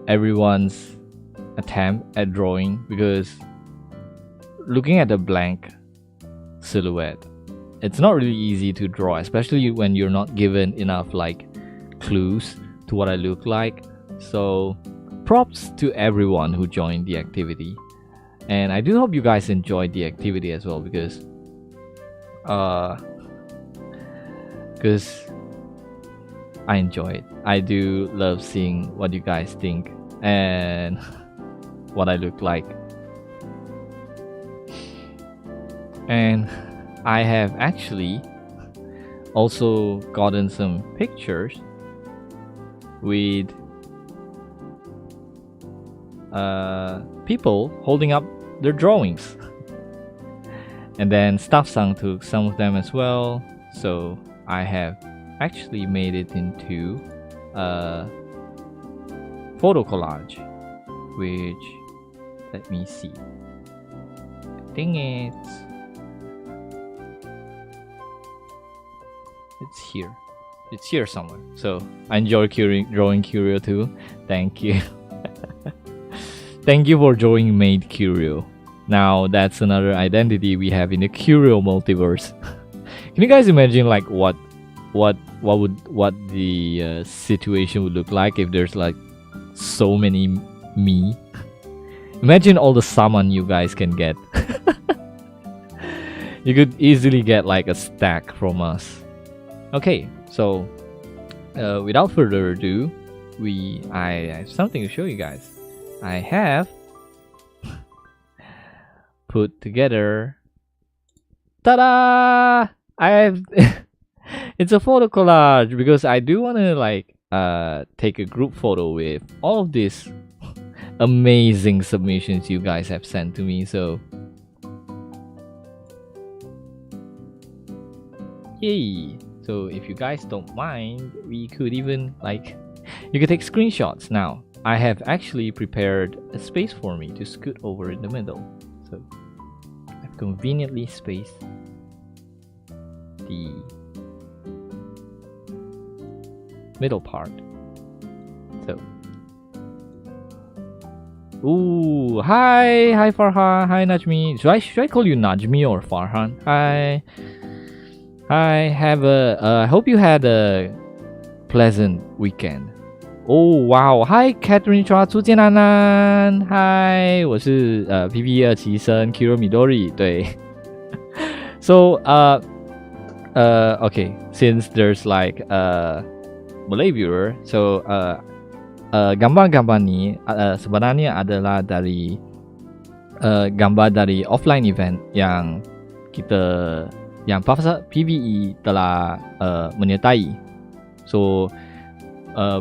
everyone's attempt at drawing, because looking at a blank silhouette, it's not really easy to draw, especially when you're not given enough like clues to what I look like. So props to everyone who joined the activity, and I do hope you guys enjoyed the activity as well, because I enjoy it. I do love seeing what you guys think and what I look like. And I have actually also gotten some pictures with people holding up their drawings. And then Staff-sang took some of them as well. So I have actually made it into a photo collage, which, let me see. I think it's here. It's here somewhere. So I enjoy drawing Curio too. Thank you. Thank you for joining Made Curio. Now that's another identity we have in the Curio multiverse. Can you guys imagine like what the situation would look like if there's like so many me? Imagine all the summon you guys can get. You could easily get like a stack from us. Okay, so without further ado, I have something to show you guys. I have put together, ta-da! I have it's a photo collage because I do want to like take a group photo with all of these amazing submissions you guys have sent to me. So yay! So if you guys don't mind, we could even like, you could take screenshots. Now I have actually prepared a space for me to scoot over in the middle. So I've conveniently spaced the middle part. So, ooh, hi Farhan, hi Najmi. Should I call you Najmi or Farhan? Hi. I hope you had a pleasant weekend. Oh wow, hi Catherine Chua 初见安安 Hi 我是PVE 二期生 Curio Midori 对So okay, since there's like malevtuber, so gambar-gambar ni sebenarnya adalah dari gambar dari offline event yang PVE telah menyertai. So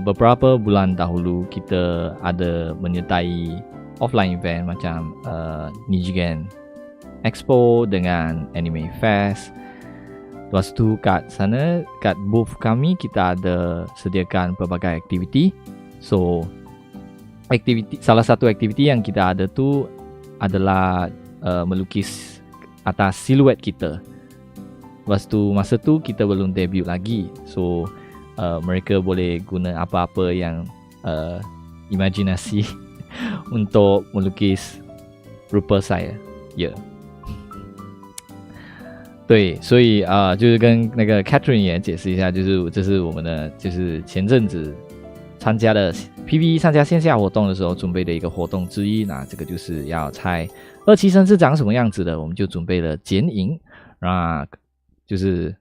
beberapa bulan dahulu kita ada menyertai offline event macam Nijigen Expo dengan Anime Fest. Lepas tu kat sana, kat booth kami, kita ada sediakan pelbagai aktiviti. So salah satu aktiviti yang kita ada tu adalah melukis atas siluet kita. Lepas tu masa tu kita belum debut lagi. So mereka boleh guna apa-apa yang imajinasi untuk melukis rupa saya. Ya. 对，所以就是跟那个 Catherine 也解释一下，就是这是我们的，就是前阵子参加的 PVE 参加线下活动的时候准备的一个活动之一。那这个就是要猜二期生是长什么样子的，我们就准备了剪影，那就是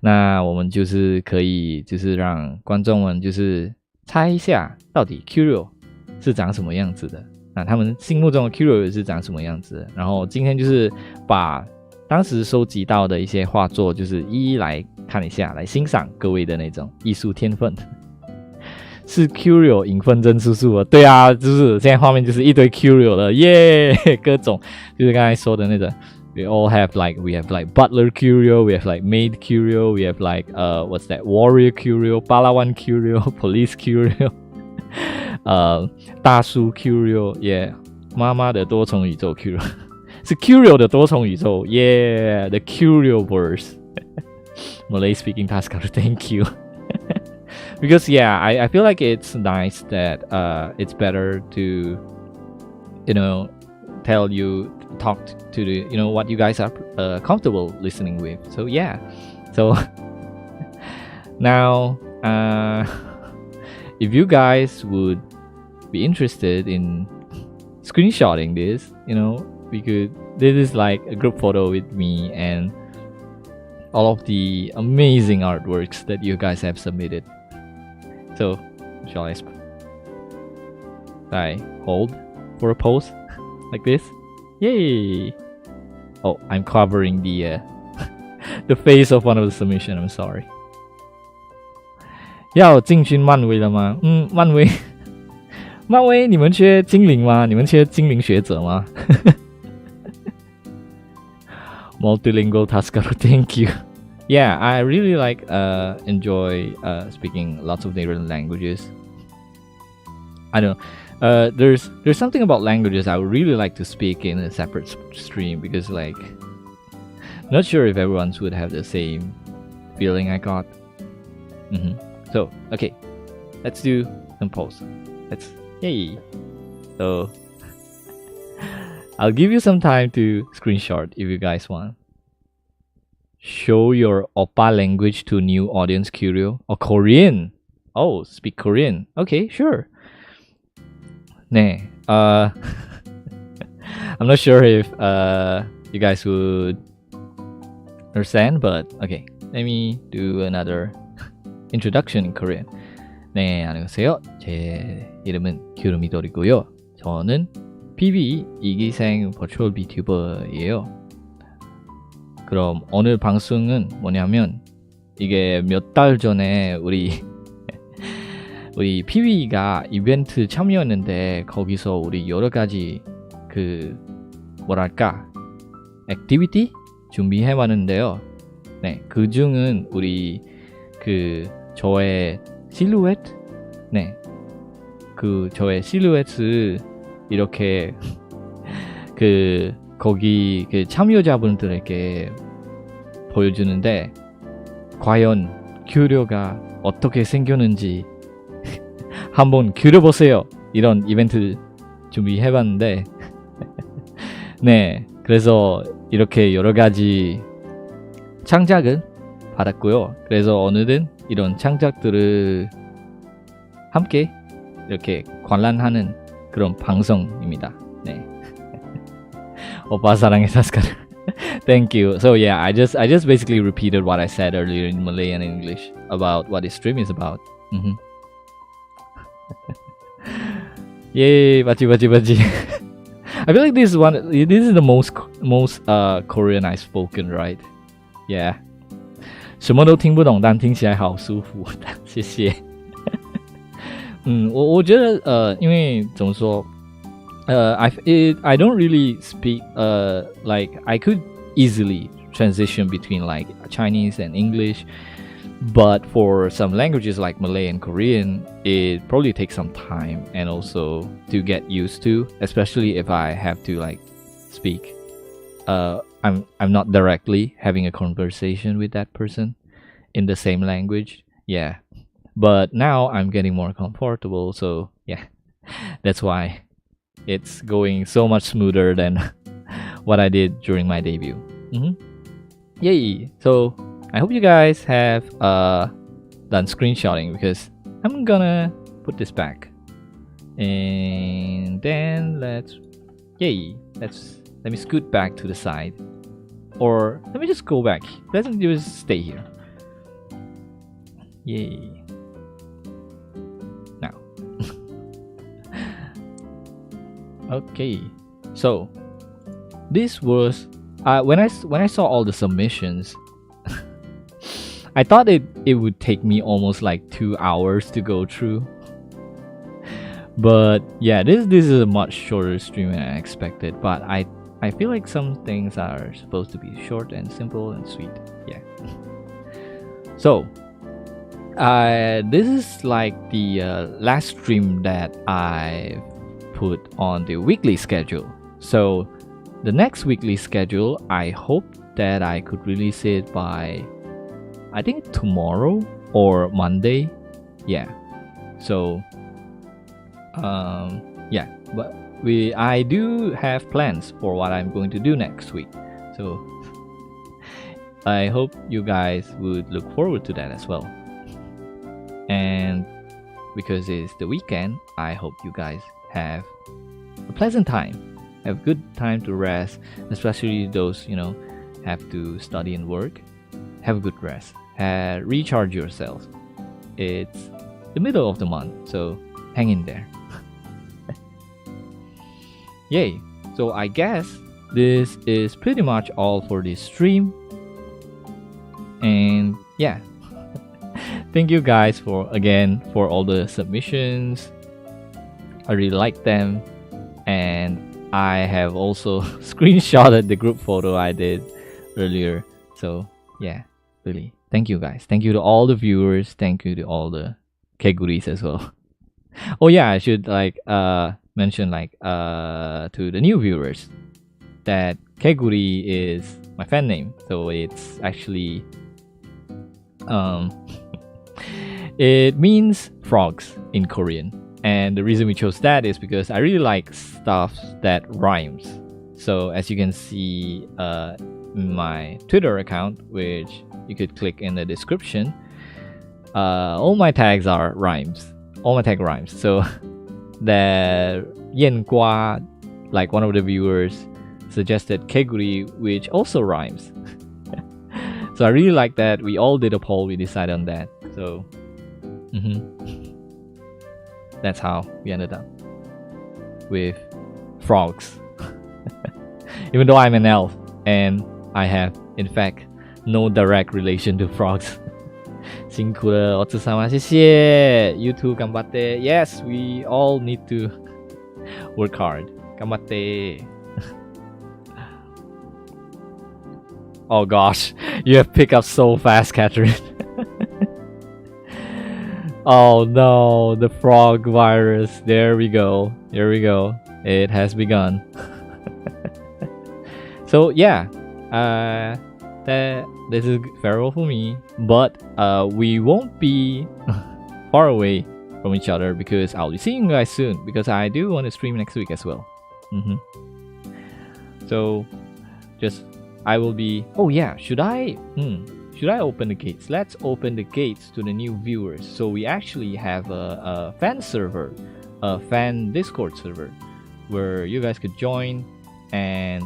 那我们就是可以就是让观众们就是猜一下到底 Curio 是长什么样子的。那他们心目中的 Curio 是长什么样子的？然后今天就是把当时收集到的一些画作，就是一一来看一下，来欣赏各位的那种艺术天分。是 Curio 影分真叔叔啊，对啊，就是现在画面就是一堆 Curio 了，耶、各种就是刚才说的那种。We have like Butler Curio, we have like Maid Curio, we have like what's that? Warrior Curio, Palawan Curio, Police Curio. 大叔 Curio 也、妈妈的多重宇宙 Curio 是 Curio 的多重宇宙 Yeah, the Curio verse. Malay speaking Taskaru, thank you. Because yeah, I feel like it's nice that it's better to talk to the what you guys are comfortable listening with. So yeah, so Now, if you guys would be interested in screenshotting this, this is like a group photo with me and all of the amazing artworks that you guys have submitted. So, shall I hold for a pose like this? Yay! Oh, I'm covering the the face of one of the submission. I'm sorry. 要进军漫威了吗？漫威，你们缺精灵吗？你们缺精灵学者吗？Multilingual Tascaro, thank you. Yeah, I really enjoy speaking lots of different languages. I don't know. There's something about languages I would really like to speak in a separate stream because not sure if everyone would have the same feeling I got. So okay, let's do some polls. Yay. So I'll give you some time to screenshot if you guys want. Show your oppa language to new audience, Curio. Or Korean. Oh, speak Korean. Okay, sure. 네. I'm not sure if you guys would understand, but okay. Let me do another introduction in Korean. 네, 안녕하세요. 제 이름은 Curio Midori고요. 저는 PVE 2기생 버츄얼 vtuber이에요. 그럼 오늘 방송은 뭐냐면 이게 몇 달 전에 우리 PVE가 이벤트 참여했는데 거기서 우리 여러 가지 액티비티 준비해봤는데요. 네, 그 중은 우리 저의 실루엣, 저의 실루엣을 이렇게 거기 참여자분들에게 보여주는데 과연 큐리오가 어떻게 생겼는지 한번 그려보세요. 이런 이벤트 준비해봤는데 네, 그래서 이렇게 여러 가지 창작을 받았고요. 그래서 오늘은 이런 창작들을 함께 이렇게 관람하는 그런 방송입니다. 네. 오빠 사랑해 사스카르. Thank you. So yeah, I just basically repeated what I said earlier in Malay and English about what this stream is about. Yay, bachi. I feel like this is the most Korean I've spoken, right? Yeah. 什么都听不懂，但听起来好舒服。谢谢。我觉得因为怎么说I don't really speak like I could easily transition between like Chinese and English, but for some languages like Malay and Korean it probably takes some time and also to get used to, especially if I have to like speak I'm not directly having a conversation with that person in the same language. Yeah, but now I'm getting more comfortable, so yeah, that's why it's going so much smoother than what I did during my debut. Yay! So I hope you guys have done screenshotting because I'm gonna put this back, and then let me scoot back to the side, or let me just go back. Let's just stay here. Yay! Now, okay. So this was when I saw all the submissions. I thought it would take me almost like 2 hours to go through. But yeah, this is a much shorter stream than I expected. But I feel like some things are supposed to be short and simple and sweet. Yeah. So this is like the last stream that I put on the weekly schedule. So the next weekly schedule, I hope that I could release it by I think tomorrow or Monday. Yeah. So yeah, but I do have plans for what I'm going to do next week. So I hope you guys would look forward to that as well. because it's the weekend, I hope you guys have a pleasant time, have good time to rest, especially those, you know, have to study and work. Have a good rest, recharge yourself. It's the middle of the month, so hang in there. Yay. So I guess this is pretty much all for this stream. And yeah, thank you guys for all the submissions. I really like them, and I have also screenshotted the group photo I did earlier. So yeah, really thank you guys. Thank you to all the viewers. Thank you to all the keguris as well. Oh yeah, I should mention to the new viewers that Keguri is my fan name. So it's actually it means frogs in Korean. And the reason we chose that is because I really like stuff that rhymes. So as you can see my Twitter account, which you could click in the description, all my tags are rhymes. All my tag rhymes. So the Yen Gua, like one of the viewers, suggested Keguri, which also rhymes. So I really like that. We all did a poll. We decided on that. So that's how we ended up with frogs. Even though I'm an elf and I have, in fact, no direct relation to frogs. 辛苦了，お疲れ様，谢谢。You too, 頑張って。Yes, we all need to work hard. 頑張って。Oh gosh, you have picked up so fast, Catherine. Oh no, the frog virus. There we go. Here we go. It has begun. So yeah, this is farewell for me, but we won't be far away from each other because I'll be seeing you guys soon, because I do want to stream next week as well. So just I will be, oh yeah, should I open the gates? Let's open the gates to the new viewers. So we actually have a fan server, a fan Discord server, where you guys could join and,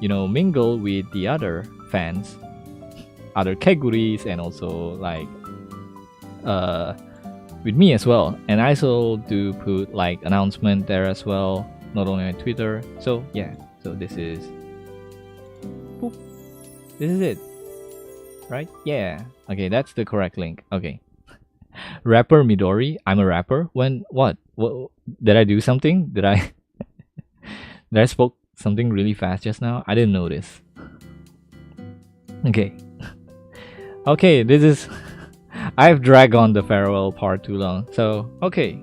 you know, mingle with the other fans, other keguris, and also like with me as well. And I also do put like announcement there as well, not only on Twitter. So yeah, so this is it, right? Yeah, okay, that's the correct link. Okay. Rapper Midori, I'm a rapper. When what did I do something? Did I did I spoke something really fast just now? I didn't notice. Okay. Okay, this is I've dragged on the farewell part too long. So okay,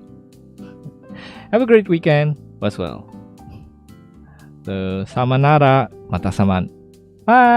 have a great weekend as well. The samanara mata saman. Bye.